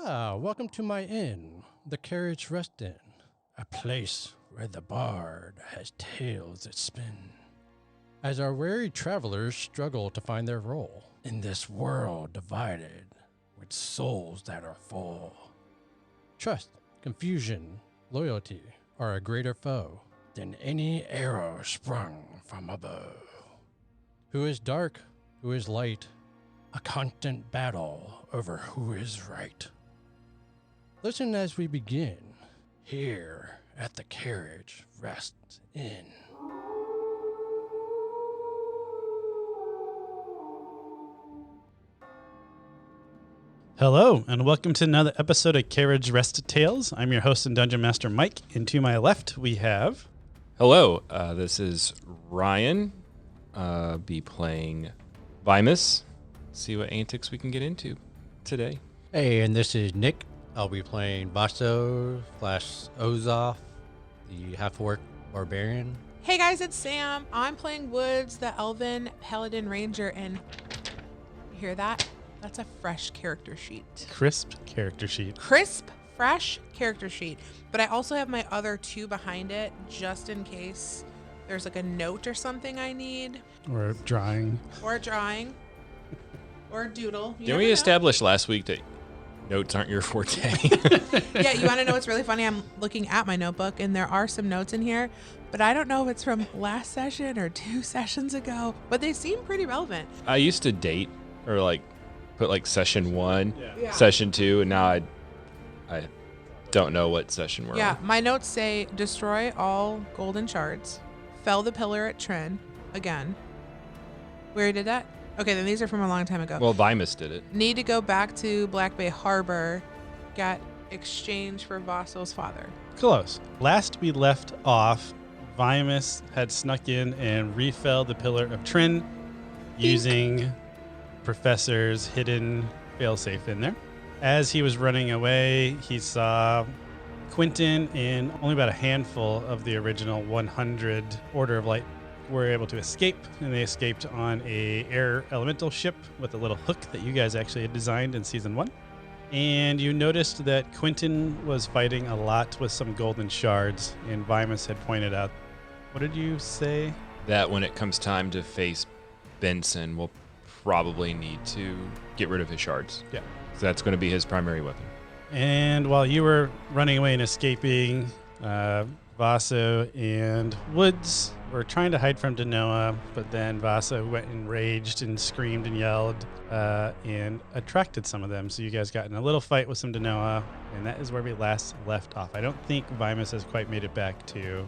Welcome to my inn, the Carriage Rest Inn, a place where the bard has tales that spin. As our weary travelers struggle to find their role in this world divided with souls that are full. Trust, confusion, loyalty are a greater foe than any arrow sprung from above. Who is dark, who is light, a constant battle over who is right. Listen as we begin here at the Carriage Rest Inn. Hello, and welcome to another episode of Carriage Rest Tales. I'm your host and Dungeon Master, Mike, and to my left we have... Hello, this is Ryan. Be playing Vimus. See what antics we can get into today. Hey, and this is Nick. I'll be playing Basso / Ozoff, the half-orc barbarian. Hey guys, it's Sam. I'm playing Woods, the Elven Paladin Ranger, and you hear that? That's a fresh character sheet. Crisp character sheet. Crisp, fresh character sheet. But I also have my other two behind it, just in case there's like a note or something I need. Or drawing. Or a drawing. Or a doodle. Didn't we establish last week that notes aren't your forte? Yeah, you want to know what's really funny? I'm looking at my notebook, and there are some notes in here, but I don't know if it's from last session or 2 sessions ago, but they seem pretty relevant. I used to date or put session 1, Yeah. session 2, and now I don't know what session we're Yeah, on. my notes say destroy all golden shards, fell the pillar at Trin, again. We already did that? Okay, then these are from a long time ago. Well, Vimus did it. Need to go back to Black Bay Harbor, got exchange for Vasso's father. Close. Last we left off, Vimus had snuck in and refelled the Pillar of Trin using Professor's hidden failsafe in there. As he was running away, he saw Quentin and only about a handful of the original 100 Order of Light were able to escape, and they escaped on a air elemental ship with a little hook that you guys actually had designed in season 1. And you noticed that Quentin was fighting a lot with some golden shards, and Vimus had pointed out, what did you say? That when it comes time to face Benson, we'll probably need to get rid of his shards. Yeah. So that's going to be his primary weapon. And while you were running away and escaping, Vaso and Woods were trying to hide from Danoa, but then Vaso went enraged and screamed and yelled and attracted some of them. So you guys got in a little fight with some Danoa, and that is where we last left off. I don't think Vimus has quite made it back to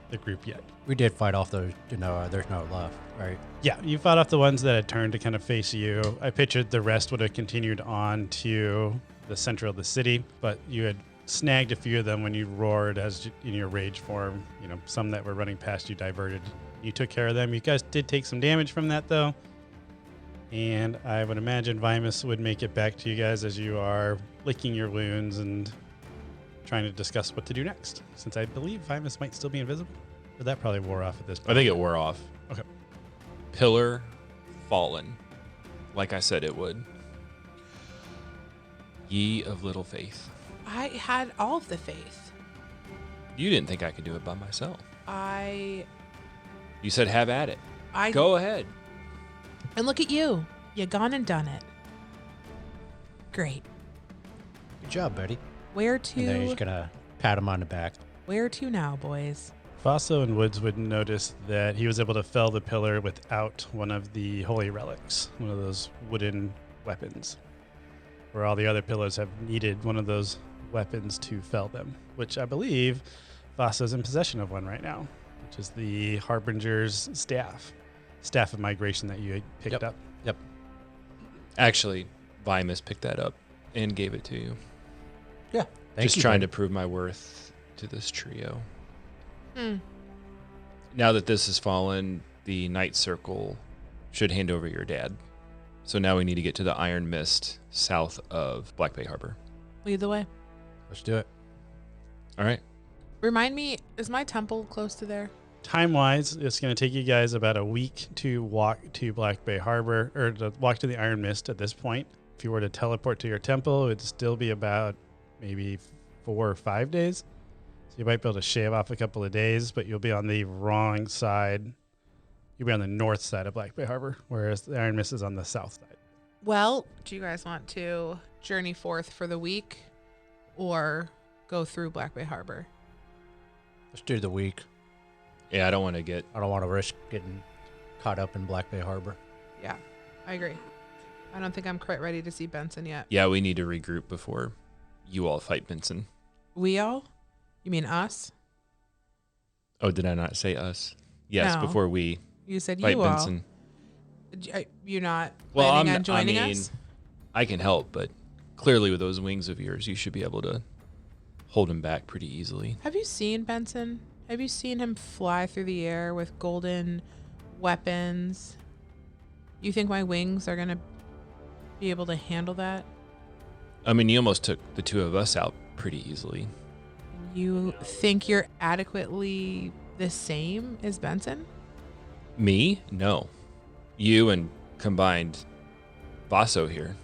the group yet. We did fight off those Danoa. There's no left, right? Yeah, you fought off the ones that had turned to kind of face you. I pictured the rest would have continued on to the center of the city, but you had snagged a few of them when you roared as in your rage form. You know, some that were running past you diverted. You took care of them. You guys did take some damage from that, though. And I would imagine Vimus would make it back to you guys as you are licking your wounds and trying to discuss what to do next, since I believe Vimus might still be invisible. But that probably wore off at this point. I think it wore off. Okay. Pillar fallen. Like I said it would. Ye of little faith. I had all of the faith. You didn't think I could do it by myself. You said have at it. Go ahead. And look at you. You gone and done it. Great. Good job, buddy. Where And then he's to? going to pat him on the back. Where to now, boys? Vaso and Woods would notice that he was able to fell the pillar without one of the holy relics, one of those wooden weapons, where all the other pillars have needed one of those weapons to fell them, which I believe Vaso's in possession of one right now, which is the Harbinger's staff of migration that you had picked up. Yep. Actually, Vimus picked that up and gave it to you. Yeah. Just trying to prove my worth to this trio. Hmm. Now that this has fallen, the Night Circle should hand over your dad. So now we need to get to the Iron Mist south of Black Bay Harbor. Lead the way. Let's do it. All right. Remind me, is my temple close to there? Time-wise, it's going to take you guys about a week to walk to Black Bay Harbor, or to walk to the Iron Mist at this point. if you were to teleport to your temple, it would still be about maybe 4 or 5 days. So you might be able to shave off a couple of days, but you'll be on the wrong side. You'll be on the north side of Black Bay Harbor, whereas the Iron Mist is on the south side. Well, do you guys want to journey forth for the week or go through Black Bay Harbor? Let's do the week. Yeah, I don't want to risk getting caught up in Black Bay Harbor. Yeah, I agree. I don't think I'm quite ready to see Benson yet. Yeah, we need to regroup before you all fight Benson. We all? You mean us? Oh, did I not say us? Yes, No. before we You said fight you all. Benson. You're not Well, planning on joining us? I can help, but clearly with those wings of yours, you should be able to hold him back pretty easily. Have you seen Benson? Have you seen him fly through the air with golden weapons? You think my wings are going to be able to handle that? I mean, you almost took the two of us out pretty easily. You think you're adequately the same as Benson? Me? No. You and combined Vaso here.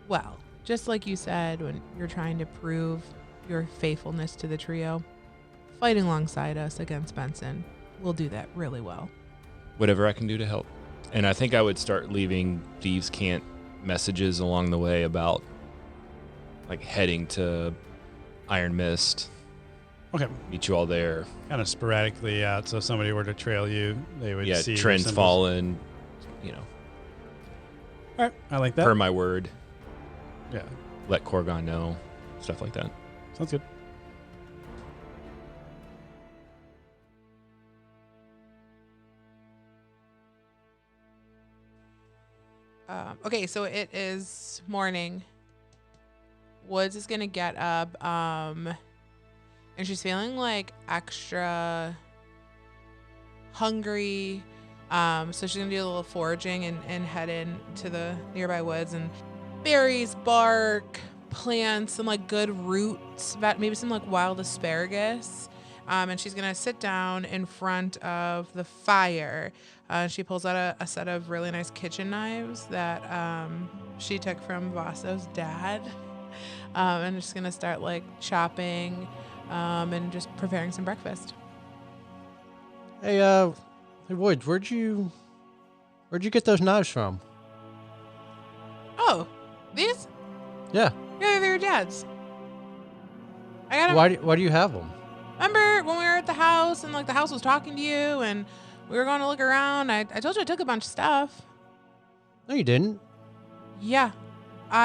Well, just like you said when you're trying to prove your faithfulness to the trio, fighting alongside us against Benson will do that really well. Whatever I can do to help. And I think I would start leaving Thieves' Cant messages along the way about like heading to Iron Mist. Okay. Meet you all there. Kind of sporadically out, so if somebody were to trail you, they would see your trends symbols. fallen, you know. All right, I like that. Per my word. Yeah, Let Korgon know. Stuff like that. sounds good. Okay, so it is morning. Woods is gonna get up, and she's feeling like extra hungry. So she's gonna do a little foraging and head into the nearby woods and berries, bark, plants, some like good roots, maybe some like wild asparagus. And she's gonna sit down in front of the fire. She pulls out a set of really nice kitchen knives that she took from Vaso's dad. And just gonna start like chopping and just preparing some breakfast. Hey, Woods, where'd you get those knives from? Oh, these? Yeah. Yeah, they're your dad's. I got 'em. Why do you have them? Remember when we were at the house and like the house was talking to you and we were going to look around? I told you I took a bunch of stuff. No, you didn't. Yeah.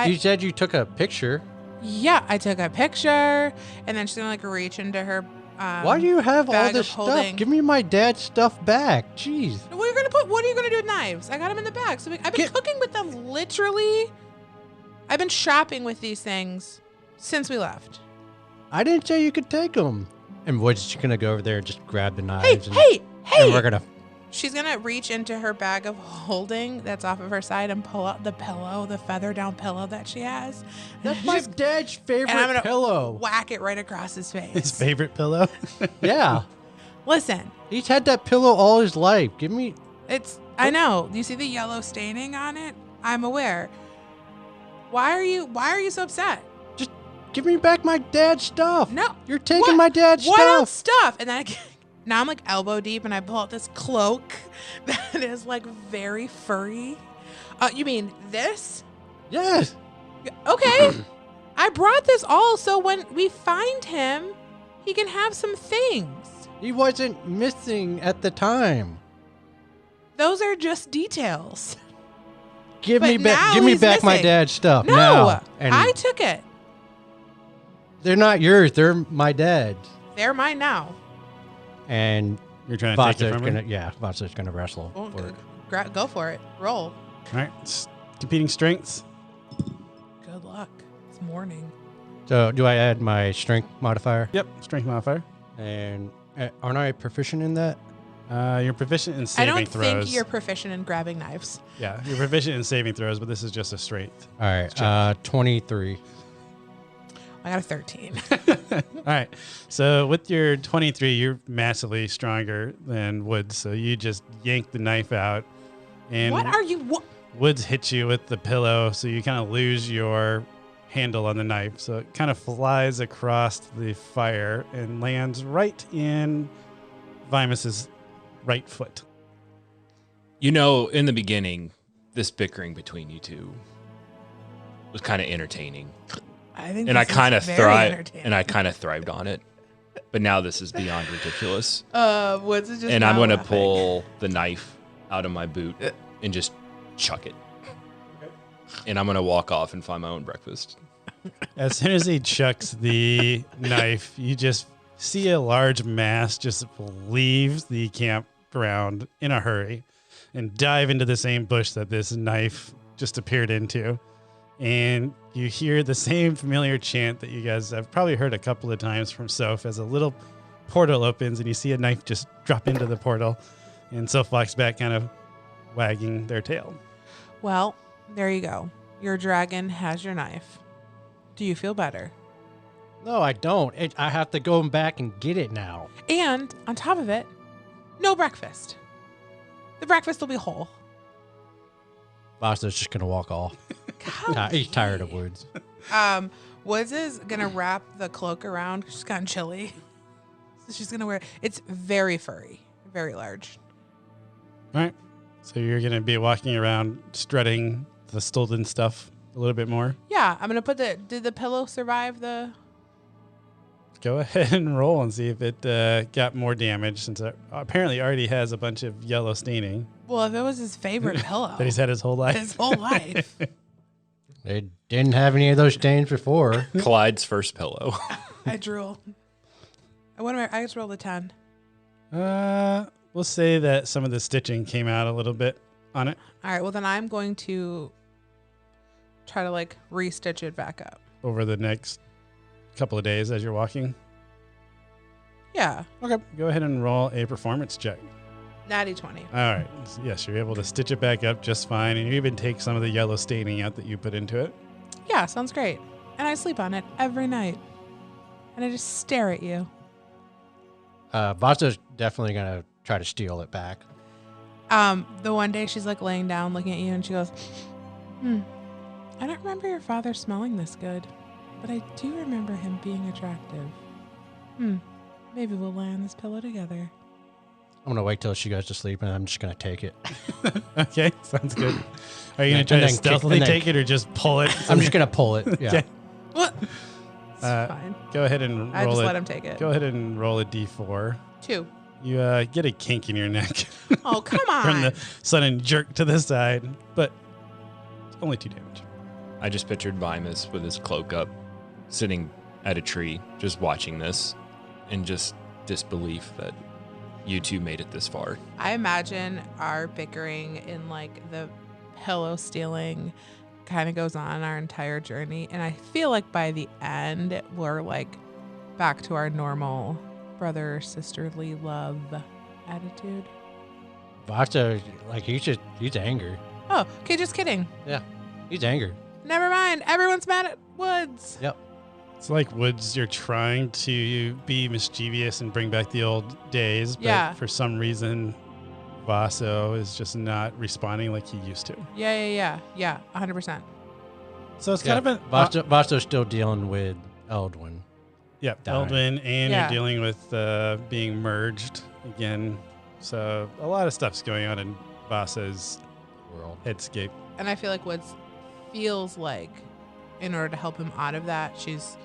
You said you took a picture. Yeah, I took a picture and then she's gonna like reach into her Why do you have all bag this of stuff? holding. Give me my dad's stuff back. Jeez. What are you gonna do with knives? I got them in the bag. So I've been cooking with them literally. I've been shopping with these things since we left. I didn't say you could take them. And Woods is gonna go over there and just grab the Hey, knives. hey! And we're gonna. She's gonna reach into her bag of holding that's off of her side and pull out the pillow, the feather down pillow that she has. That's my dad's favorite And I'm gonna pillow. whack it right across his face. His favorite pillow. Yeah. Listen, He's had that pillow all his life. Give me. I know. Do you see the yellow staining on it? I'm aware. Why are you so upset? Just give me back my dad's stuff. No. You're taking my dad's what stuff. else stuff? And then now I'm like elbow deep and I pull out this cloak that is like very furry. You mean this? Yes. Okay. I brought this all so when we find him, he can have some things. He wasn't missing at the time. Those are just details. Give But me back. now Give me he's back my missing. dad's stuff No, now. And I took it. they're not yours. They're my dad's. They're mine now. And You're trying to take it from her? Vasa's gonna wrestle. Well, for it. go for it. Roll. All right, competing strengths. Good luck. It's morning. So do I add my strength modifier? Yep, strength modifier. And aren't I proficient in that? You're proficient in I saving don't throws. think you're proficient in grabbing knives. Yeah, you're proficient in saving throws, but this is just a straight. All right. 23. I got a 13. All right. So with your 23, you're massively stronger than Woods. So you just yank the knife out. And What are you? Woods hits you with the pillow, so you kind of lose your handle on the knife. So it kind of flies across the fire and lands right in Vimus's right foot. You know, in the beginning, this bickering between you two was kind of entertaining. I think And I this is kind of very thrived entertaining. and I kind of thrived on it. But now this is beyond ridiculous. Woods is just And I'm not going to laughing. pull the knife out of my boot and just chuck it. And I'm going to walk off and find my own breakfast. As soon as he chucks the knife, you just see a large mass just leave the campground in a hurry and dive into the same bush that this knife just appeared into. And you hear the same familiar chant that you guys have probably heard a couple of times from Soph as a little portal opens and you see a knife just drop into the portal. And Soph walks back kind of wagging their tail. Well, there you go. Your dragon has your knife. Do you feel better? No, I don't. I have to go back and get it now. And on top of it, no breakfast. The breakfast will be whole. Vasta's just going to walk off. He's tired of Woods. Woods is gonna wrap the cloak around. She's gotten chilly, so she's gonna wear. It's very furry, very large. All right. So you're going to be walking around strutting the stolen stuff a little bit more. Yeah, I'm gonna put the. Did the pillow survive the? Go ahead and roll and see if it got more damage since it apparently already has a bunch of yellow staining Well, if it was his favorite pillow, that he's had his whole life. his whole life. They didn't have any of those stains before. Clyde's first pillow. I drool. I just rolled a 10. We'll say that some of the stitching came out a little bit on it All right. Well, then I'm going to try to like re-stitch it back up. over the next couple of days as you're walking. Yeah. Okay. Go ahead and roll a performance check. Natty 20. All right. Yes, you're able to stitch it back up just fine. And you even take some of the yellow staining out that you put into it. Yeah, sounds great. And I sleep on it every night. And I just stare at you. Vasta's definitely going to try to steal it back. The one day she's like laying down looking at you and she goes, I don't remember your father smelling this good, but I do remember him being attractive. Maybe we'll lie on this pillow together. I'm going to wait till she goes to sleep and I'm just going to take it. Okay. Sounds good. Are you going And to try to then stealthily take it or just pull it? I'm just going to pull it. Yeah. Okay. What? It's fine. Go ahead and I roll just it. let him take it. Go ahead and roll a d4. 2. You get a kink in your neck Oh, come on. from the sudden jerk to the side, but only 2 damage. I just pictured Vimus with his cloak up, sitting at a tree, just watching this, and just disbelief that you two made it this far. I imagine our bickering in like the pillow stealing kind of goes on our entire journey. And I feel like by the end, we're like back to our normal brother sisterly love attitude. Vasta, like, he's angry. Oh, okay, just kidding. Yeah. He's angry. Never mind. Everyone's mad at Woods. Yep. It's like Woods, you're trying to be mischievous and bring back the old days, but Yeah. for some reason, Vaso is just not responding like he used to. Yeah, 100%. So it's kind of an Vasta's still dealing with Eldwin. yeah, dying. Eldwin, and Yeah. you're dealing with being merged again. So a lot of stuff's going on in Vasa's World. headscape. And I feel like Woods feels like in order to help him out of that, she's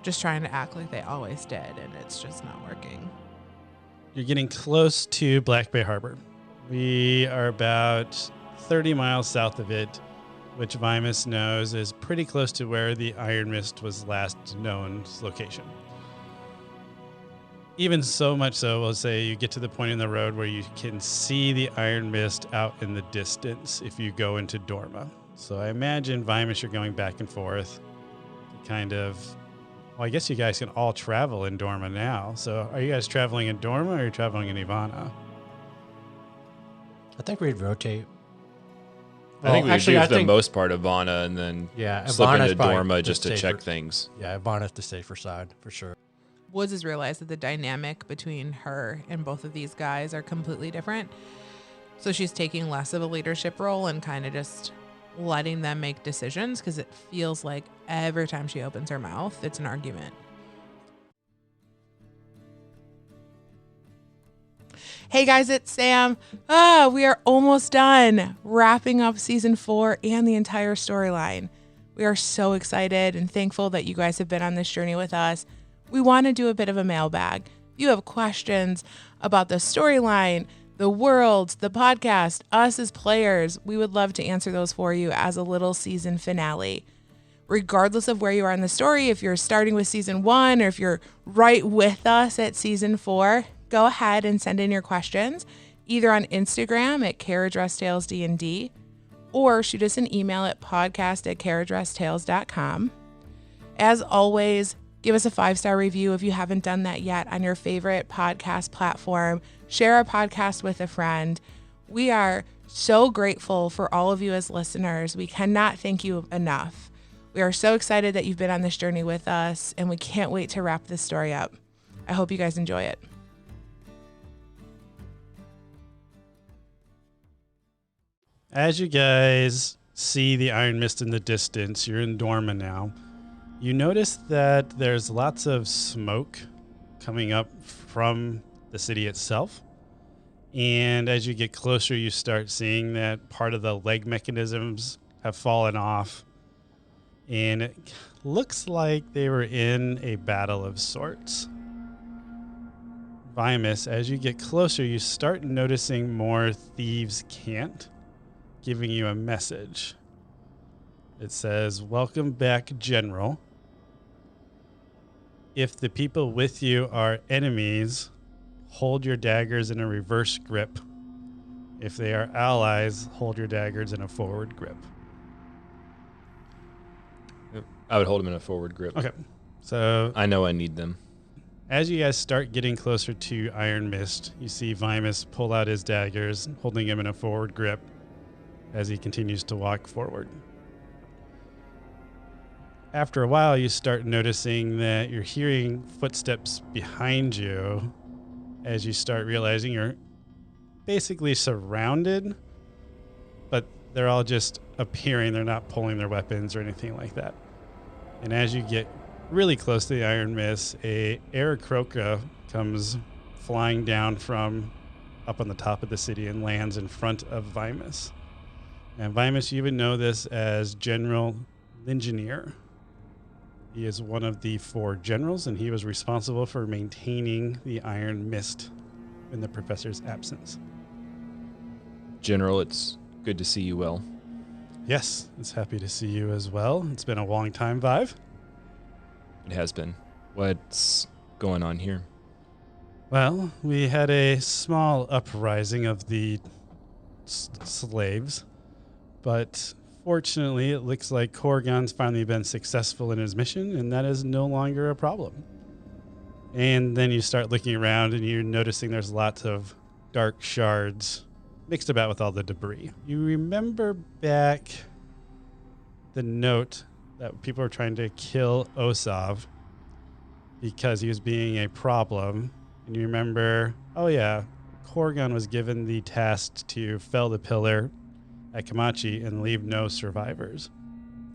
just trying to act like they always did, and it's just not working. You're getting close to Black Bay Harbor. We are about 30 miles south of it, which Vimus knows is pretty close to where the Iron Mist was last known's location. Even so much so, we'll say you get to the point in the road where you can see the Iron Mist out in the distance if you go into Dorma. So I imagine Vimus, you're going back and forth. Kind of, well, I guess you guys can all travel in Dorma now. So are you guys traveling in Dorma or are you traveling in Ivana? I think we'd rotate. I think we actually, do I for the think- most part Ivana and then Yeah, slip Ivana's into probably Dorma the just to safer- check things. Yeah, Ivana's the safer side, for sure. Woods has realized that the dynamic between her and both of these guys are completely different. So she's taking less of a leadership role and kind of just letting them make decisions, because it feels like every time she opens her mouth, it's an argument. Hey guys, it's Sam. We are almost done wrapping up season 4 and the entire storyline. We are so excited and thankful that you guys have been on this journey with us. We want to do a bit of a mailbag. If you have questions about the storyline, the world, the podcast, us as players, we would love to answer those for you as a little season finale. Regardless of where you are in the story, if you're starting with season 1 or if you're right with us at season 4, go ahead and send in your questions either on Instagram at Carriage Rest Tales D&D or shoot us an email at podcast@carriageresttales.com. As always, give us a 5-star review if you haven't done that yet on your favorite podcast platform. Share our podcast with a friend. We are so grateful for all of you as listeners. We cannot thank you enough. We are so excited that you've been on this journey with us, and we can't wait to wrap this story up. I hope you guys enjoy it. As you guys see the Iron Mist in the distance, you're in Dorma now. You notice that there's lots of smoke coming up from the city itself. And as you get closer, you start seeing that part of the leg mechanisms have fallen off. And it looks like they were in a battle of sorts. Vimus, as you get closer, you start noticing more thieves' cant giving you a message. It says, "Welcome back, General. If the people with you are enemies, hold your daggers in a reverse grip. If they are allies, hold your daggers in a forward grip." I would hold them in a forward grip. Okay. So I know I need them. as you guys start getting closer to Iron Mist, you see Vimus pull out his daggers, holding him in a forward grip as he continues to walk forward. After a while, you start noticing that you're hearing footsteps behind you as you start realizing you're basically surrounded, but they're all just appearing. They're not pulling their weapons or anything like that. And as you get really close to the Iron Mist, a Aarakocra comes flying down from up on the top of the city and lands in front of Vimus. And Vimus, you would know this as General Lingineer. He is one of the 4 generals, and he was responsible for maintaining the Iron Mist in the professor's absence. General, it's good to see you well. Yes, it's happy to see you as well. It's been a long time, Vive. It has been. What's going on here? Well, we had a small uprising of the slaves, but fortunately, it looks like Korrigan's finally been successful in his mission, and that is no longer a problem. And then you start looking around, and you're noticing there's lots of dark shards mixed about with all the debris. You remember back the note that people were trying to kill Osav because he was being a problem. And you remember, oh yeah, Korrigan was given the task to fell the pillar at Kamachi and leave no survivors.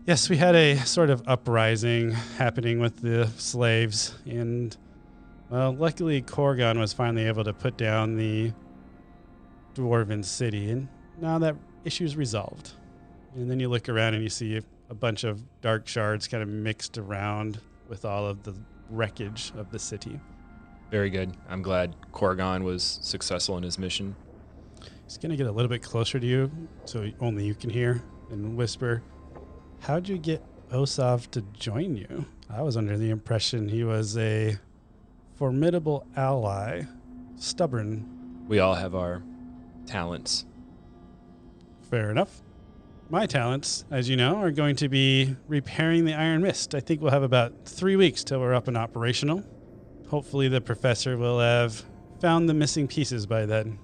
Yes, we had a sort of uprising happening with the slaves, and well, luckily Korrigan was finally able to put down the dwarven city, and now that issue's resolved. And then you look around and you see a bunch of dark shards kind of mixed around with all of the wreckage of the city. Very good. I'm glad Korrigan was successful in his mission. He's going to get a little bit closer to you so only you can hear and whisper, "How'd you get Osav to join you? I was under the impression he was a formidable ally, stubborn." We all have our talents. Fair enough. My talents, as you know, are going to be repairing the Iron Mist. I think we'll have about 3 weeks till we're up and operational. Hopefully the professor will have found the missing pieces by then.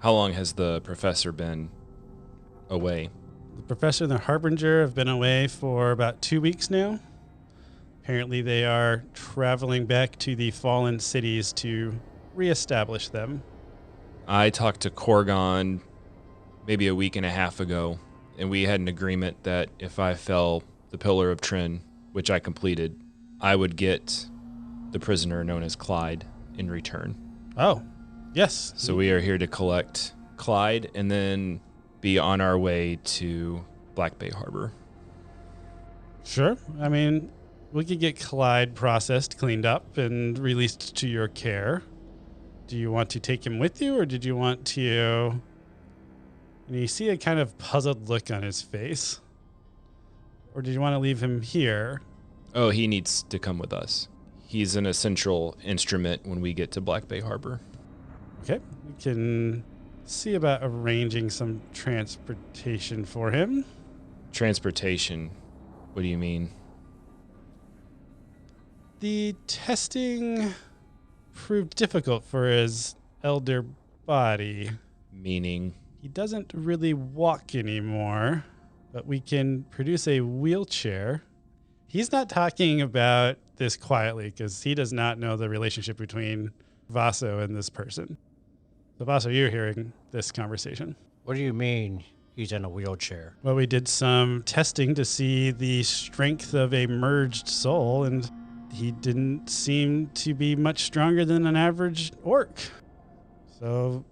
How long has the professor been away? The professor and the Harbinger have been away for about 2 weeks now. Apparently they are traveling back to the fallen cities to reestablish them. I talked to Korgon maybe a week and a half ago, and we had an agreement that if I fell the Pillar of Trin, which I completed, I would get the prisoner known as Clyde in return. Oh, yes. So we are here to collect Clyde and then be on our way to Black Bay Harbor. Sure. I mean, we could get Clyde processed, cleaned up, and released to your care. Do you want to take him with you, or did you want to... And you see a kind of puzzled look on his face. Or did you want to leave him here? Oh, he needs to come with us. He's an essential instrument when we get to Black Bay Harbor. Okay. We can see about arranging some transportation for him. Transportation? What do you mean? The testing proved difficult for his elder body. Meaning? He doesn't really walk anymore, but we can produce a wheelchair. He's not talking about this quietly because he does not know the relationship between Vaso and this person. So Vaso, you're hearing this conversation. What do you mean he's in a wheelchair? Well, we did some testing to see the strength of a merged soul, and he didn't seem to be much stronger than an average orc. So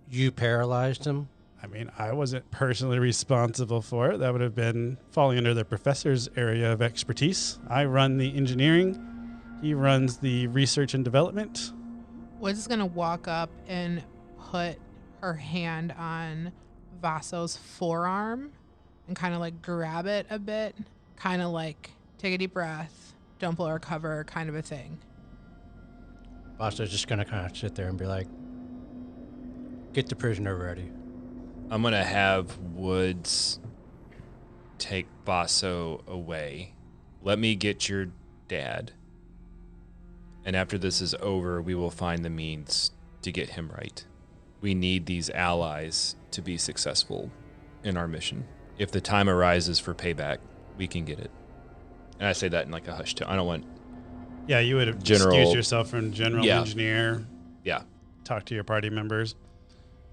you paralyzed him? I mean, I wasn't personally responsible for it. That would have been falling under the professor's area of expertise. I run the engineering. He runs the research and development. Wiz is going to walk up and put her hand on Vaso's forearm and kind of like grab it a bit, kind of like take a deep breath, don't blow or cover kind of a thing. Vaso's just going to kind of sit there and be like, get the prisoner ready. I'm going to have Woods take Vaso away. Let me get your dad. And after this is over, we will find the means to get him right. We need these allies to be successful in our mission. If the time arises for payback, we can get it. And I say that in like a hushed tone. I don't want... Yeah, you would have General- excused yourself from general engineer. Yeah. Talk to your party members.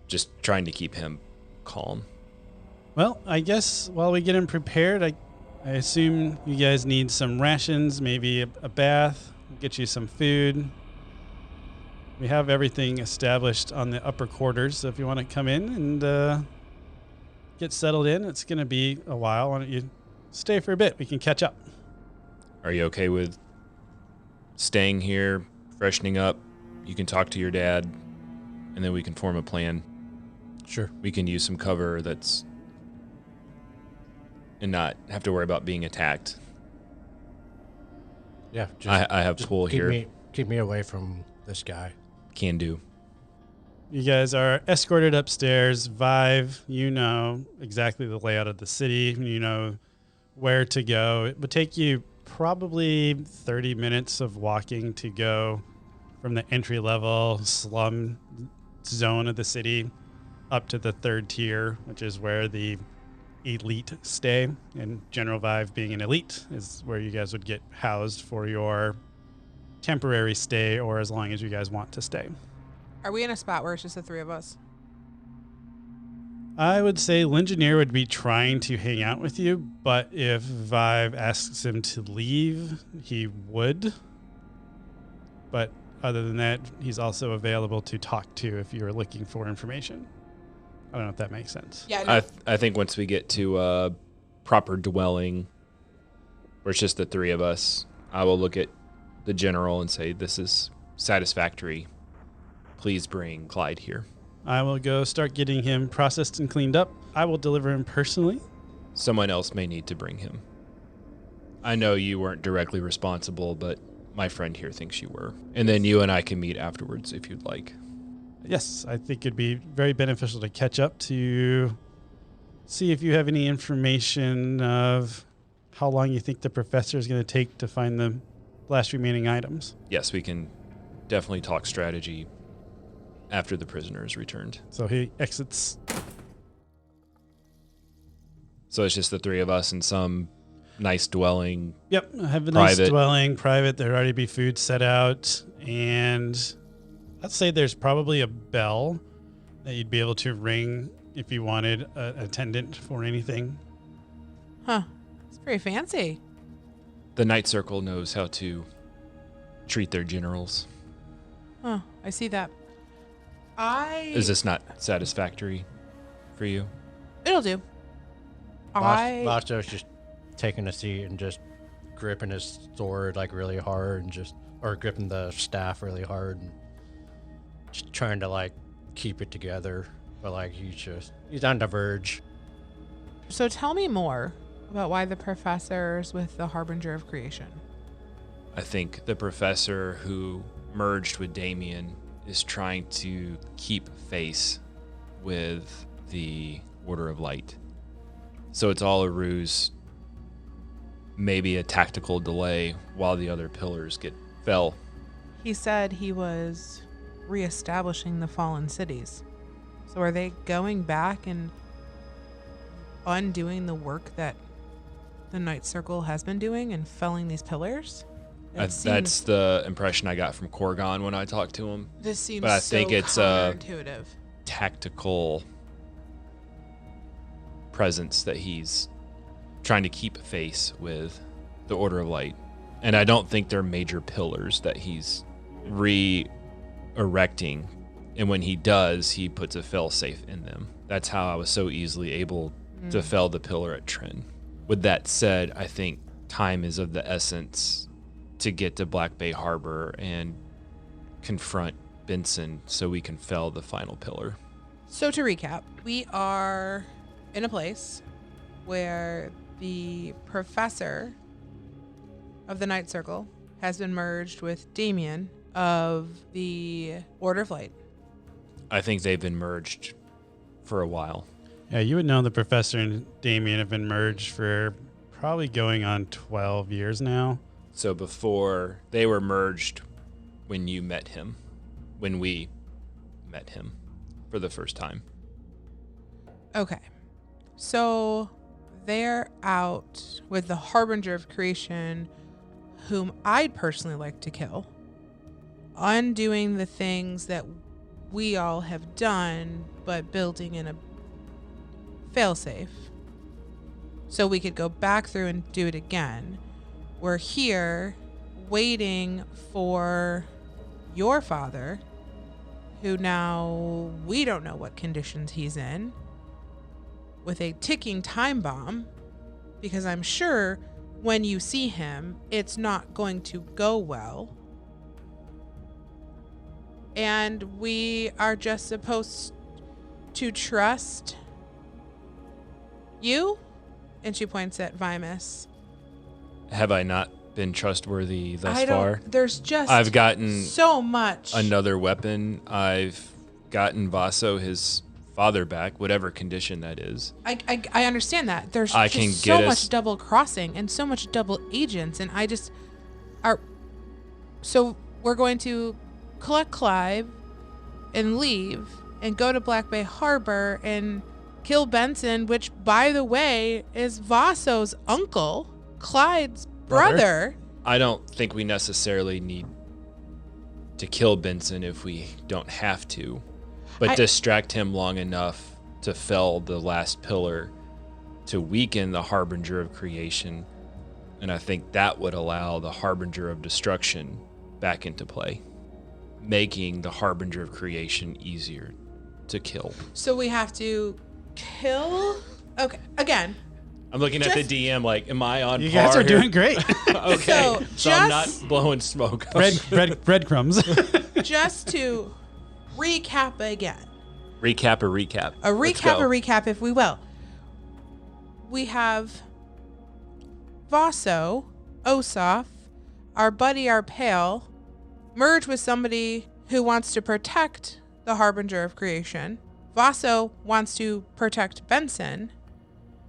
Just trying to keep him calm. Well, I guess while we get him prepared, I assume you guys need some rations, maybe a bath, get you some food. We have everything established on the upper quarters, so if you want to come in and get settled in, it's going to be a while. Why don't you stay for a bit? We can catch up. Are you okay with staying here, freshening up? You can talk to your dad, and then we can form a plan. Sure. We can use some cover that's... and not have to worry about being attacked. Yeah. I have pool here. Keep me away from this guy. Can do. You guys are escorted upstairs. Vive, you know exactly the layout of the city. You know where to go. It would take you probably 30 minutes of walking to go from the entry-level slum zone of the city up to the third tier, which is where the elite stay. And General Vive being an elite is where you guys would get housed for your temporary stay or as long as you guys want to stay. Are we in a spot where it's just the three of us? I would say Lingineer would be trying to hang out with you, but if Vive asks him to leave, he would. But other than that, he's also available to talk to if you're looking for information. I don't know if that makes sense. Yeah. No. I think once we get to a proper dwelling where it's just the three of us, I will look at the general and say, this is satisfactory. Please bring Clyde here. I will go start getting him processed and cleaned up. I will deliver him personally. Someone else may need to bring him. I know you weren't directly responsible, but my friend here thinks you were. And then you and I can meet afterwards if you'd like. Yes, I think it'd be very beneficial to catch up to see if you have any information of how long you think the professor is going to take to find the last remaining items. Yes, we can definitely talk strategy after the prisoner is returned. So he exits. So it's just the three of us in some nice dwelling. Yep, I have a nice Private. dwelling, private. There'd already be food set out, and Let's say there's probably a bell that you'd be able to ring if you wanted an attendant for anything. Huh. It's pretty fancy. The Night Circle knows how to treat their generals. Huh. I see that. Is this not satisfactory for you? It'll do. Vasto's just taking a seat and just gripping his sword like really hard and or gripping the staff really hard and just trying to like keep it together. But like he's on the verge. So tell me more about why the professor's with the Harbinger of Creation. I think the professor who merged with Damien is trying to keep face with the Order of Light. So it's all a ruse, maybe a tactical delay while the other pillars fell. He said he was reestablishing the fallen cities. So are they going back and undoing the work that the Night Circle has been doing and felling these pillars? That's the impression I got from Korgon when I talked to him. This seems but I so think it's counterintuitive. Tactical presence that he's trying to keep face with the Order of Light. And I don't think they're major pillars that he's re-erecting. And when he does, he puts a fail-safe in them. That's how I was so easily able to fell the pillar at Trin. With that said, I think time is of the essence to get to Black Bay Harbor and confront Benson so we can fell the final pillar. So to recap, we are in a place where the professor of the Night Circle has been merged with Damien of the Order of Light. I think they've been merged for a while. Yeah, you would know the professor and Damien have been merged for probably going on 12 years now. So before they were merged when you met him, when we met him for the first time. Okay. So they're out with the Harbinger of Creation, whom I'd personally like to kill, undoing the things that we all have done, but building in a failsafe so we could go back through and do it again. We're here waiting for your father, who now we don't know what conditions he's in, with a ticking time bomb, because I'm sure when you see him, it's not going to go well. And we are just supposed to trust you? And she points at Vimus. Have I not been trustworthy thus far? There's just I've gotten so much. Another weapon. I've gotten Vaso his father back, whatever condition that is. I understand that. There's I just can so get much us- double crossing and so much double agents, and I just are. So we're going to collect Clive and leave and go to Black Bay Harbor and kill Benson, which, by the way, is Vaso's uncle, Clyde's brother. I don't think we necessarily need to kill Benson if we don't have to, but distract him long enough to fell the last pillar to weaken the Harbinger of Creation, and I think that would allow the Harbinger of Destruction back into play, making the Harbinger of Creation easier to kill. So we have to kill. Okay, again. I'm looking at the DM like, am I on par? You guys are here? doing great. Okay, so I'm not just- blowing smoke. Breadcrumbs. Just to recap again. Recap a recap. A Let's recap, go. if we will. We have Vaso, Osaf, our buddy, our pale, merge with somebody who wants to protect the Harbinger of Creation. Vaso wants to protect Benson.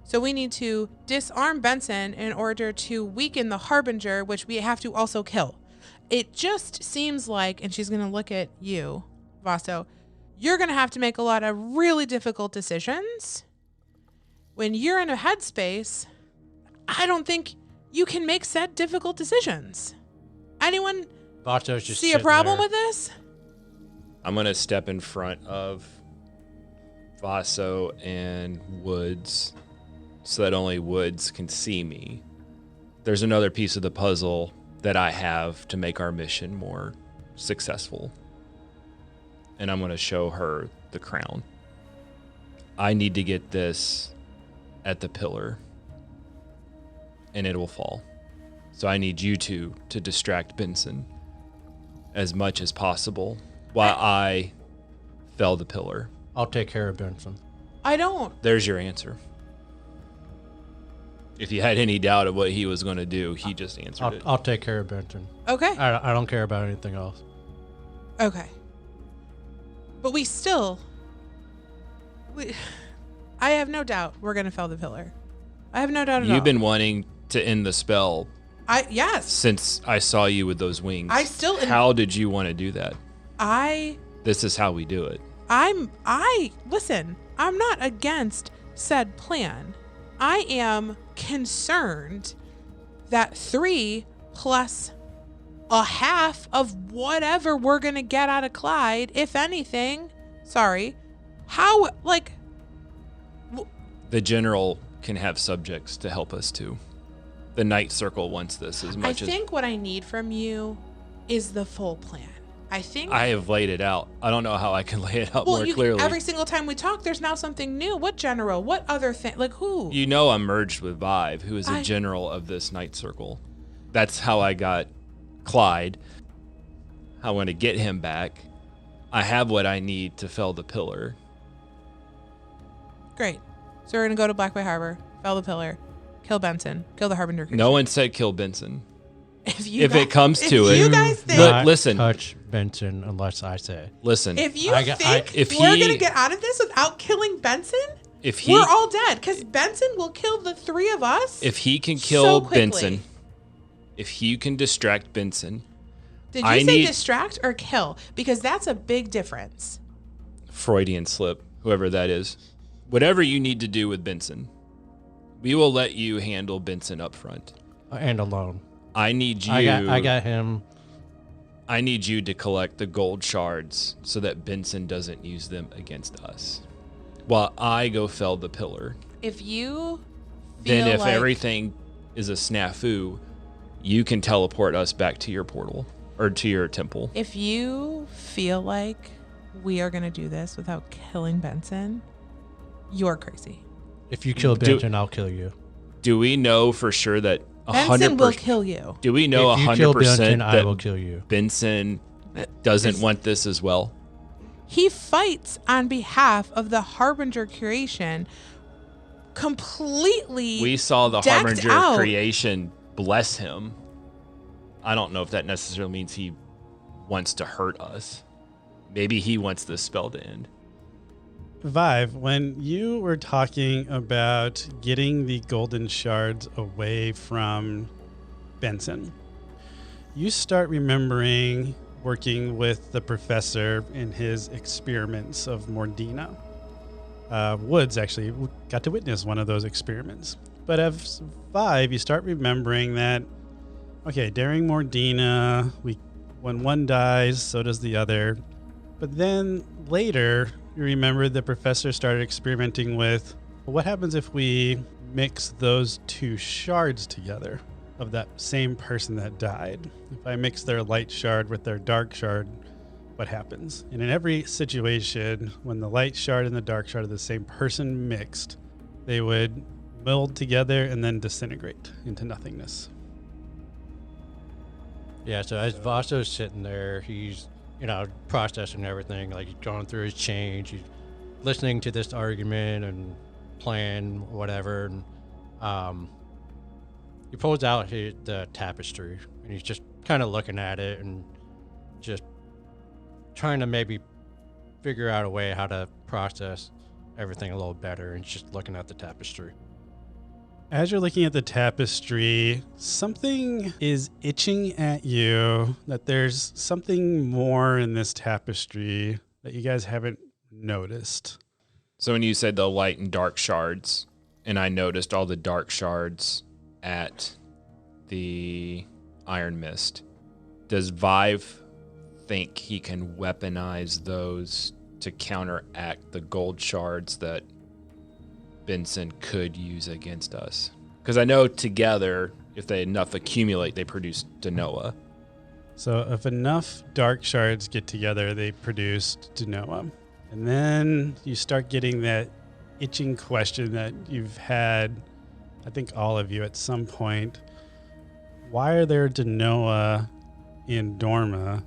So we need to disarm Benson in order to weaken the Harbinger, which we have to also kill. It just seems like, and she's going to look at you, Vaso, you're going to have to make a lot of really difficult decisions. When you're in a headspace, I don't think you can make said difficult decisions. Anyone Vasto's just see a sitting problem there. with this? I'm going to step in front of Vaso and Woods so that only Woods can see me. There's another piece of the puzzle that I have to make our mission more successful. And I'm going to show her the crown. I need to get this at the pillar, and it will fall. So I need you two to distract Benson as much as possible while I fell the pillar. I'll take care of Benson. I don't. There's your answer. If you had any doubt of what he was going to do, he just answered it. I'll take care of Benson. Okay. I don't care about anything else. Okay. But I have no doubt we're going to fell the pillar. I have no doubt at all. You've been wanting to end the spell yes. since I saw you with those wings. How did you want to do that? This is how we do it. Listen, I'm not against said plan. I am concerned that 3 plus a half of whatever we're going to get out of Clyde, if anything. Sorry. How, like... The general can have subjects to help us too. The Night Circle wants this as much as... I think what I need from you is the full plan. I have laid it out. I don't know how I can lay it out more clearly. Every single time we talk, there's now something new. What general? What other thing? Like who? You know I'm merged with Vive, who is a general of this Night Circle. That's how I got Clyde. I want to get him back. I have what I need to fell the pillar. Great. So we're going to go to Blackway Harbor, fell the pillar, kill Benson, kill the Harbinger creature. No one said kill Benson. If it comes to it, you guys think, listen, touch Benson unless I say. Listen, if you think we're gonna get out of this without killing Benson, we're all dead because Benson will kill the 3 of us. If he can kill Benson, if you can distract Benson, did you say distract or kill? Because that's a big difference. Freudian slip, whoever that is. Whatever you need to do with Benson, we will let you handle Benson up front and alone. I need you. I got him. I need you to collect the gold shards so that Benson doesn't use them against us, while I go fell the pillar. If you then, if everything is a snafu, you can teleport us back to your portal or to your temple. If you feel like we are going to do this without killing Benson, you're crazy. If you kill Benson, I'll kill you. Do we know for sure that? Benson will kill you. Do we know 100% that I will kill you? Benson doesn't want this as well? He fights on behalf of the Harbinger creation completely. We saw the Harbinger creation bless him. I don't know if that necessarily means he wants to hurt us. Maybe he wants this spell to end. Vive, when you were talking about getting the golden shards away from Benson, you start remembering working with the professor in his experiments of Mordina. Woods actually got to witness one of those experiments. But as Vive, you start remembering that, okay, during Mordina, when one dies, so does the other. But then later, you remember the professor started experimenting with what happens if we mix those 2 shards together of that same person that died. If I mix their light shard with their dark shard, what happens? And in every situation, when the light shard and the dark shard of the same person mixed, they would meld together and then disintegrate into nothingness. Yeah, so as Vaso's sitting there, he's processing everything, like he's going through his change, he's listening to this argument and plan, whatever. And he pulls out the tapestry and he's just kind of looking at it and just trying to maybe figure out a way how to process everything a little better, and just looking at the tapestry. As you're looking at the tapestry, something is itching at you, that there's something more in this tapestry that you guys haven't noticed. So when you said the light and dark shards, and I noticed all the dark shards at the Iron Mist, does Vive think he can weaponize those to counteract the gold shards that Benson could use against us. Because I know together, if they enough accumulate, they produce Denoa. So if enough dark shards get together, they produce Denoa. And then you start getting that itching question that you've had, I think all of you at some point. Why are there Denoa in Dorma,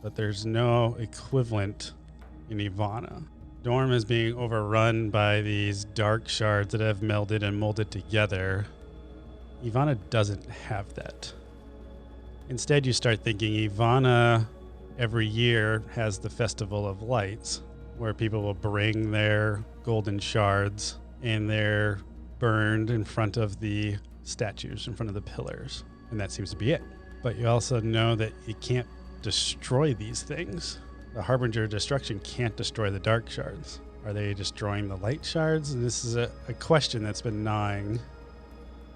but there's no equivalent in Ivana? Dorma is being overrun by these dark shards that have melded and molded together. Ivana doesn't have that. Instead, you start thinking Ivana every year has the Festival of Lights, where people will bring their golden shards and they're burned in front of the statues, in front of the pillars. And that seems to be it. But you also know that you can't destroy these things. The Harbinger of Destruction can't destroy the dark shards. Are they destroying the light shards? And this is a question that's been gnawing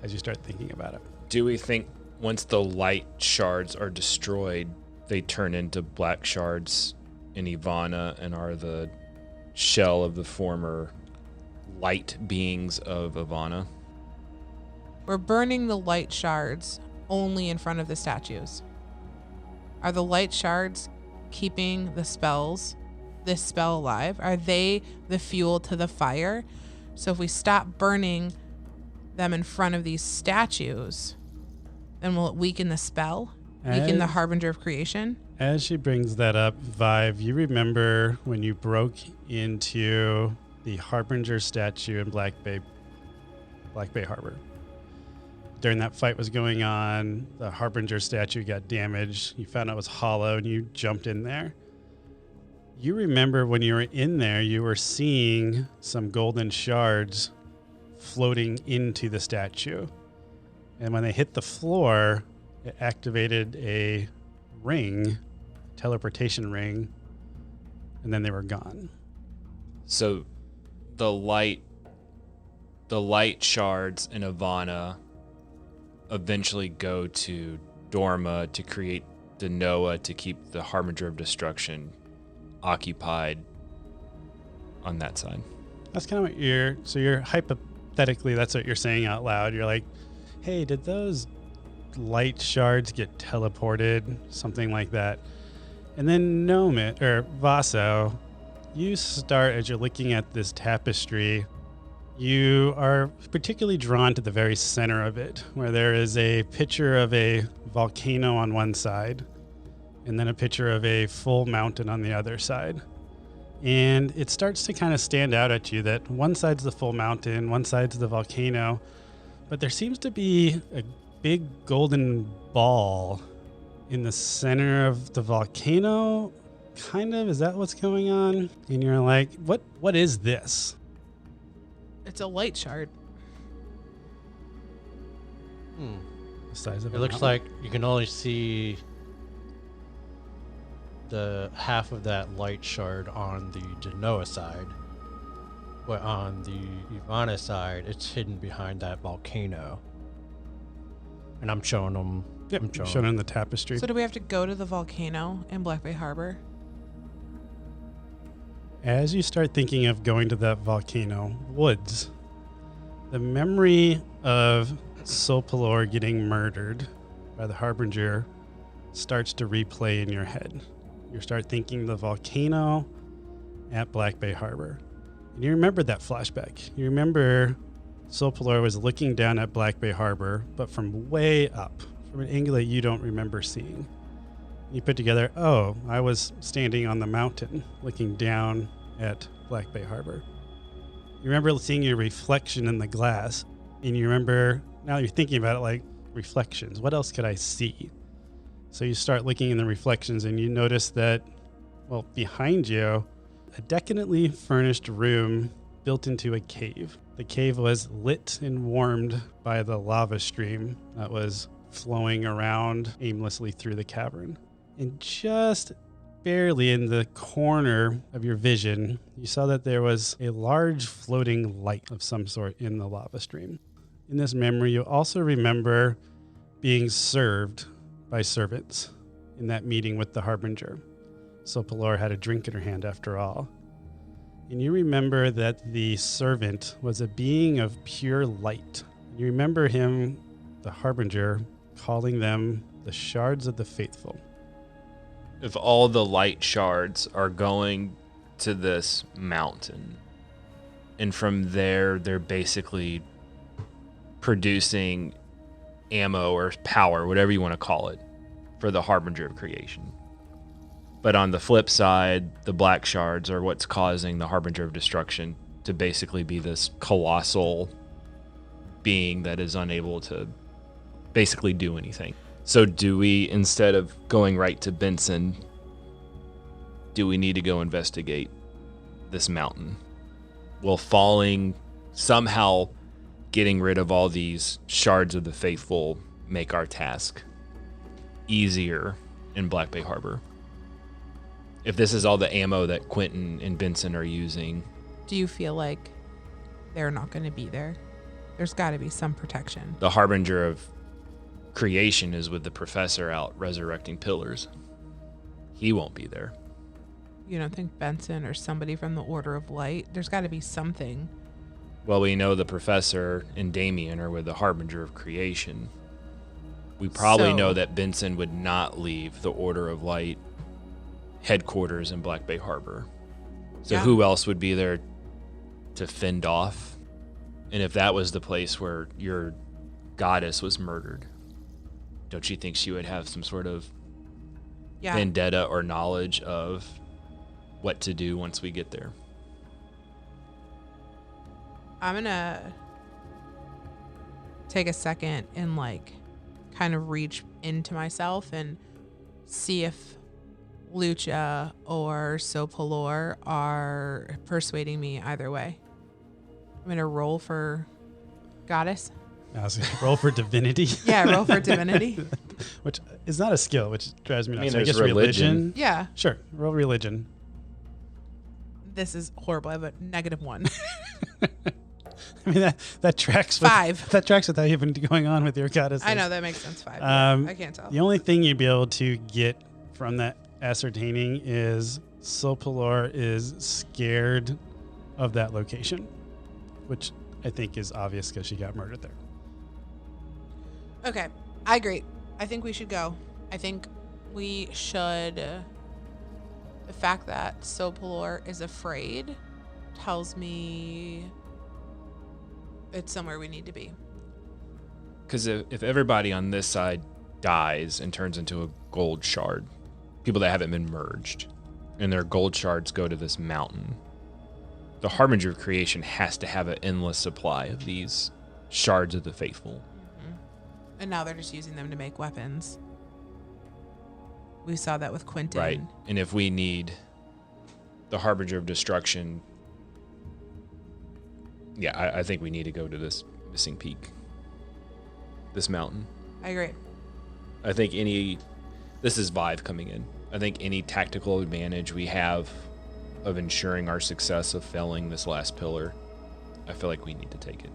as you start thinking about it. Do we think once the light shards are destroyed, they turn into black shards in Ivana and are the shell of the former light beings of Ivana? We're burning the light shards only in front of the statues. Are the light shards keeping this spell alive? Are they the fuel to the fire? So if we stop burning them in front of these statues, then will it weaken the spell? Weaken the Harbinger of Creation? As she brings that up, Vive, you remember when you broke into the Harbinger statue in Black Bay Harbor. During that fight was going on, the Harbinger statue got damaged. You found out it was hollow and you jumped in there. You remember when you were in there, you were seeing some golden shards floating into the statue. And when they hit the floor, it activated a ring, teleportation ring, and then they were gone. So the light shards in Ivana eventually go to Dorma to create Denoa to keep the Harbinger of Destruction occupied on that side. That's kind of what you're hypothetically, that's what you're saying out loud. You're like, hey, did those light shards get teleported? Something like that. And then Vaso, you start, as you're looking at this tapestry, you are particularly drawn to the very center of it, where there is a picture of a volcano on one side, and then a picture of a full mountain on the other side. And it starts to kind of stand out at you that one side's the full mountain, one side's the volcano, but there seems to be a big golden ball in the center of the volcano. Kind of, is that what's going on? And you're like, what is this? It's a light shard. The size of It looks like you can only see the half of that light shard on the Genoa side, but on the Ivana side, it's hidden behind that volcano. And I'm showing them. Yep, I'm shown in the tapestry. So do we have to go to the volcano in Black Bay Harbor? As you start thinking of going to that volcano, Woods, the memory of Solpalor getting murdered by the Harbinger starts to replay in your head. You start thinking the volcano at Black Bay Harbor. And you remember that flashback. You remember Solpalor was looking down at Black Bay Harbor, but from way up, from an angle that you don't remember seeing. You put together, oh, I was standing on the mountain looking down at Black Bay Harbor. You remember seeing your reflection in the glass, and you remember, now you're thinking about it like reflections. What else could I see? So you start looking in the reflections, and you notice that, well, behind you, a decadently furnished room built into a cave. The cave was lit and warmed by the lava stream that was flowing around aimlessly through the cavern. And just barely in the corner of your vision, you saw that there was a large floating light of some sort in the lava stream. In this memory, you also remember being served by servants in that meeting with the Harbinger. So Pelor had a drink in her hand after all. And you remember that the servant was a being of pure light. You remember him, the Harbinger, calling them the shards of the faithful. If all the light shards are going to this mountain, and from there they're basically producing ammo or power, whatever you want to call it, for the Harbinger of creation. But on the flip side, the black shards are what's causing the Harbinger of destruction to basically be this colossal being that is unable to basically do anything. So do we, instead of going right to Benson, do we need to go investigate this mountain? Will falling, somehow getting rid of all these shards of the faithful, make our task easier in Black Bay Harbor? If this is all the ammo that Quentin and Benson are using. Do you feel like they're not going to be there? There's got to be some protection. The Harbinger of creation is with the professor out resurrecting pillars. He won't be there. You don't think Benson or somebody from the Order of Light? There's got to be something. Well, we know the professor and Damien are with the Harbinger of creation. We probably know that Benson would not leave the Order of Light headquarters in Black Bay Harbor. So who else would be there to fend off? And if that was the place where your goddess was murdered, don't you think she would have some sort of vendetta or knowledge of what to do once we get there? I'm going to take a second and kind of reach into myself and see if Lucha or Sopalor are persuading me either way. I'm going to roll for goddess. I was going to roll for divinity. Yeah, roll for divinity. Which is not a skill, which drives me nuts. I mean, So I there's guess religion. Yeah. Sure, roll religion. This is horrible. I have a -1. I mean, that tracks with 5. That tracks with how you've been going on with your goddesses. I know, that makes sense. 5. I can't tell. The only thing you'd be able to get from that ascertaining is Sopalor is scared of that location, which I think is obvious because she got murdered there. Okay, I agree. I think we should go. I think we should. The fact that Sopalor is afraid tells me it's somewhere we need to be. Because if everybody on this side dies and turns into a gold shard, people that haven't been merged, and their gold shards go to this mountain, the Harbinger of creation has to have an endless supply of these shards of the faithful. Mm-hmm. And now they're just using them to make weapons. We saw that with Quentin. Right. And if we need the Harbinger of destruction, I think we need to go to this missing peak, this mountain. I agree. I think this is Vive coming in. I think any tactical advantage we have of ensuring our success of felling this last pillar, I feel like we need to take it.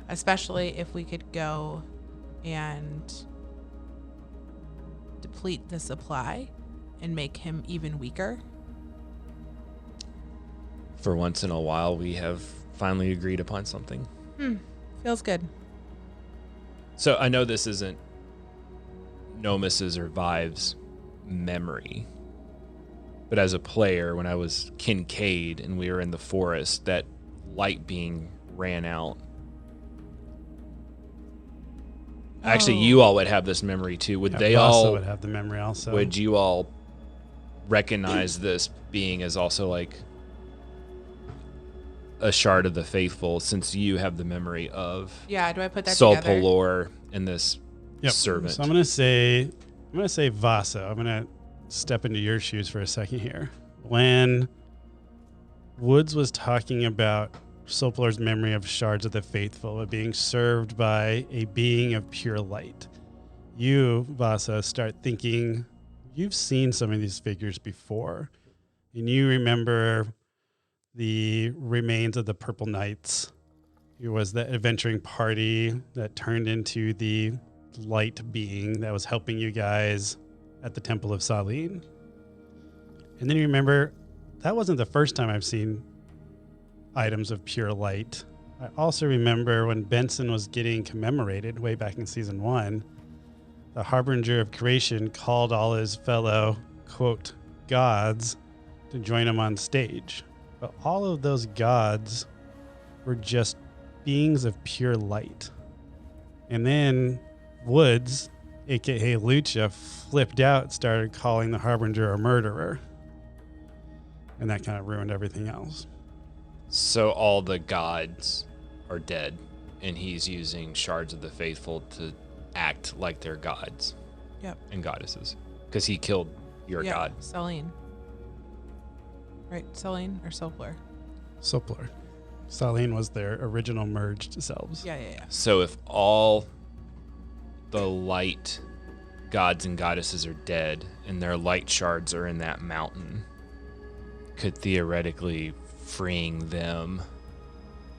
Especially if we could go and deplete the supply and make him even weaker. For once in a while, we have finally agreed upon something. Feels good. So I know this isn't Nomus's or Vive's memory, but as a player, when I was Kincaid and we were in the forest, that light being ran out. Actually, you all would have this memory too. Would they all would have the memory also? Would you all recognize this being as also like a shard of the faithful, since you have the memory of do I put that together? Sopalor and this servant? So I'm gonna say Vasa. I'm gonna step into your shoes for a second here. When Woods was talking about Sopalor's memory of shards of the faithful being served by a being of pure light, you, Vasa, start thinking you've seen some of these figures before, and you remember the remains of the Purple Knights. It was the adventuring party that turned into the light being that was helping you guys at the Temple of Saline. And then you remember, that wasn't the first time I've seen items of pure light. I also remember when Benson was getting commemorated way back in season 1, the Harbinger of Creation called all his fellow, quote, gods to join him on stage. But all of those gods were just beings of pure light. And then Woods, aka Lucha, flipped out and started calling the Harbinger a murderer. And that kind of ruined everything else. So all the gods are dead, and he's using shards of the faithful to act like they're gods. Yep. And goddesses. Because he killed your god. Selene. Right, Selene or Soplar? Soplar. Saline was their original merged selves. Yeah. So if all the light gods and goddesses are dead, and their light shards are in that mountain, could theoretically freeing them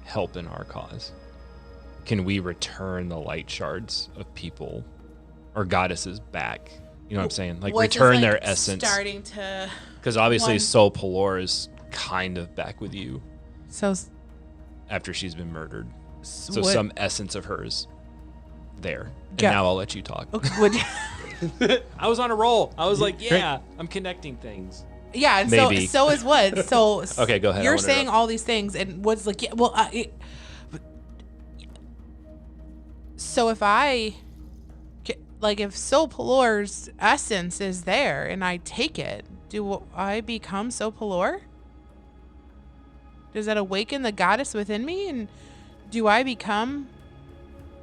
help in our cause? Can we return the light shards of people or goddesses back? You know what I'm saying? Like What's return just, their essence. Starting to. Because obviously Sol Pelor is kind of back with you So. after she's been murdered. So what- some essence of hers there. And Yeah. now I'll let you talk. Okay, I was on a roll. I was like, yeah, I'm connecting things. yeah, and Maybe. so is Woods. So Okay, go ahead. I You're wanna saying know. all these things, and Woods like, yeah, well, so if if Sol Pelor's essence is there and I take it, do I become Sol Pelor? Does that awaken the goddess within me, and do I become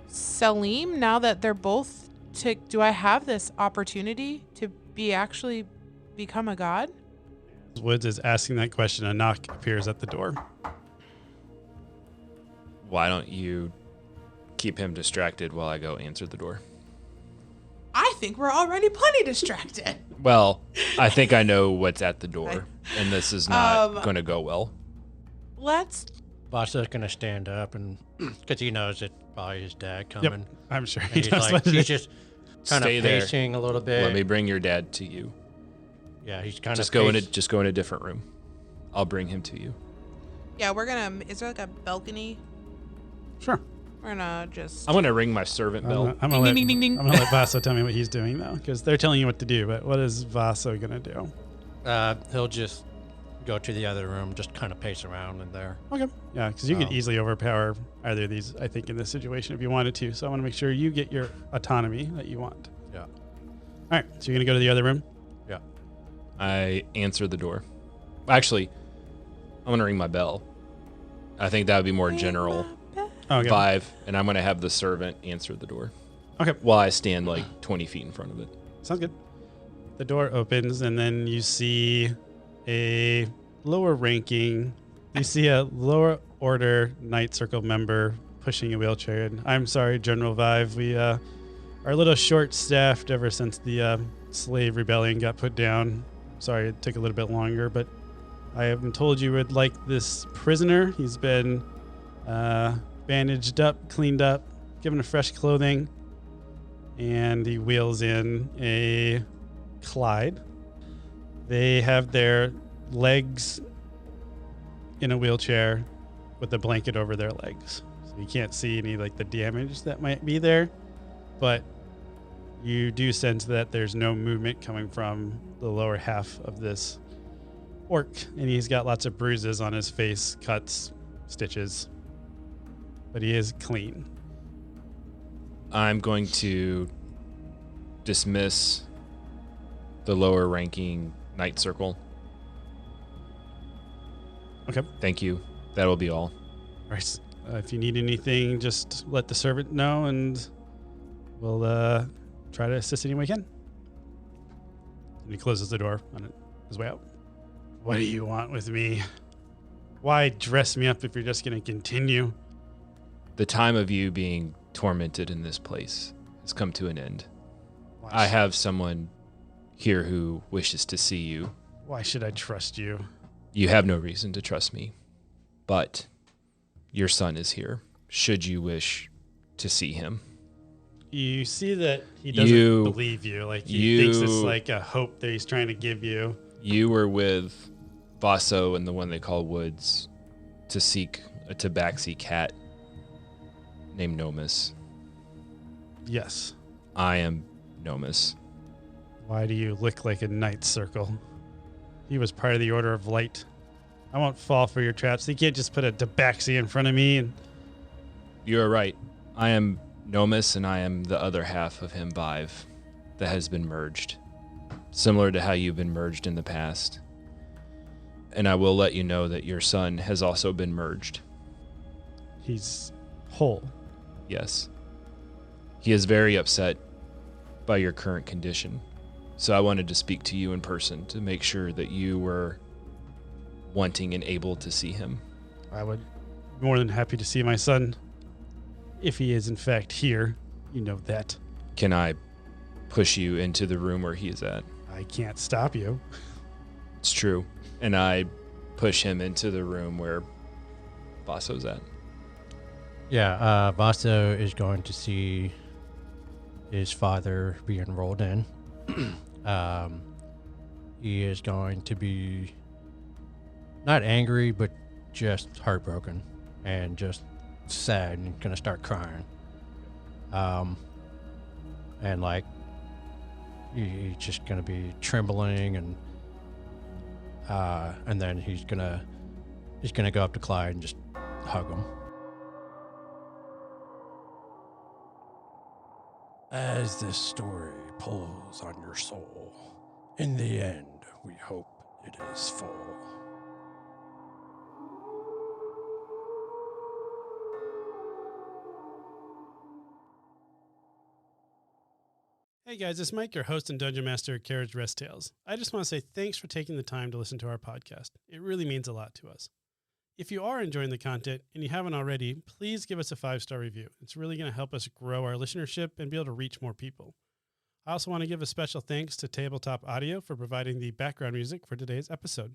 Salim now that they're both? Do I have this opportunity to actually become a god? Woods is asking that question. A knock appears at the door. Why don't you keep him distracted while I go answer the door? I think we're already plenty distracted. Well, I think I know what's at the door, and this is not going to go well. Let's. Basa's gonna stand up and because he knows it's probably his dad coming. Yep, I'm sure And he he's knows what it he's is. just kind Stay of there. pacing a little bit. Let me bring your dad to you. Yeah, he's kind Just of go in a different room. I'll bring him to you. Yeah, we're gonna. Is there like a balcony? Sure. We're gonna just. I'm going to ring my servant bell. I'm gonna let, ding, ding, ding. I'm gonna let Vaso tell me what he's doing though, because they're telling you what to do. But what is Vaso gonna do? He'll just go to the other room, just kind of pace around in there. Okay. Yeah, because you could Um, easily overpower either of these, I think, in this situation if you wanted to. So I want to make sure you get your autonomy that you want. Yeah. All right. So you're gonna go to the other room. Yeah. I answer the door. Actually, I'm going to ring my bell. I think that would be more general Oh, okay. vibe, and I'm going to have the servant answer the door Okay. while I stand like 20 feet in front of it. Sounds good. The door opens, and then you see a lower ranking. You see a lower order Night Circle member pushing a wheelchair. And I'm sorry, General Vive. We are a little short-staffed ever since the slave rebellion got put down. Sorry, it took a little bit longer, but I have been told you would like this prisoner. He's been bandaged up, cleaned up, given a fresh clothing, and he wheels in a Clyde. They have their legs in a wheelchair with a blanket over their legs. So you can't see any like the damage that might be there, but you do sense that there's no movement coming from the lower half of this orc, and he's got lots of bruises on his face, cuts, stitches, but he is clean. I'm going to dismiss the lower ranking Night Circle. Okay. Thank you. That'll be all. All right. If you need anything, just let the servant know, and we'll try to assist any way we can. And he closes the door on his way out. What do you want with me? Why dress me up if you're just going to continue? The time of you being tormented in this place has come to an end. Why I have someone here who wishes to see you. Why should I trust you? You have no reason to trust me, but your son is here, should you wish to see him. You see that he doesn't believe you. Like he thinks it's like a hope that he's trying to give you. You were with Vaso and the one they call Woods to seek a tabaxi cat named Nomus. Yes. I am Nomus. Why do you look like a night circle? He was part of the Order of Light. I won't fall for your traps. You can't just put a tabaxi in front of me. And You are right. I am Nomus, and I am the other half of him, Vive, that has been merged. Similar to how you've been merged in the past. And I will let you know that your son has also been merged. he's whole. Yes. He is very upset by your current condition. So I wanted to speak to you in person to make sure that you were wanting and able to see him. I would be more than happy to see my son. If he is in fact here, you know that. Can I push you into the room where he is at? I can't stop you. It's true. And I push him into the room where Vaso's at. Yeah, Vaso is going to see his father be enrolled in. He is going to be not angry, but just heartbroken and just sad and gonna start crying. And like he's just gonna be trembling and then he's gonna go up to Clyde and just hug him. As this story pulls on your soul, in the end, we hope it is full. Hey guys, it's Mike, your host and Dungeon Master at Carriage Rest Tales. I just want to say thanks for taking the time to listen to our podcast. It really means a lot to us. If you are enjoying the content and you haven't already, please give us a 5-star review. It's really going to help us grow our listenership and be able to reach more people. I also want to give a special thanks to Tabletop Audio for providing the background music for today's episode.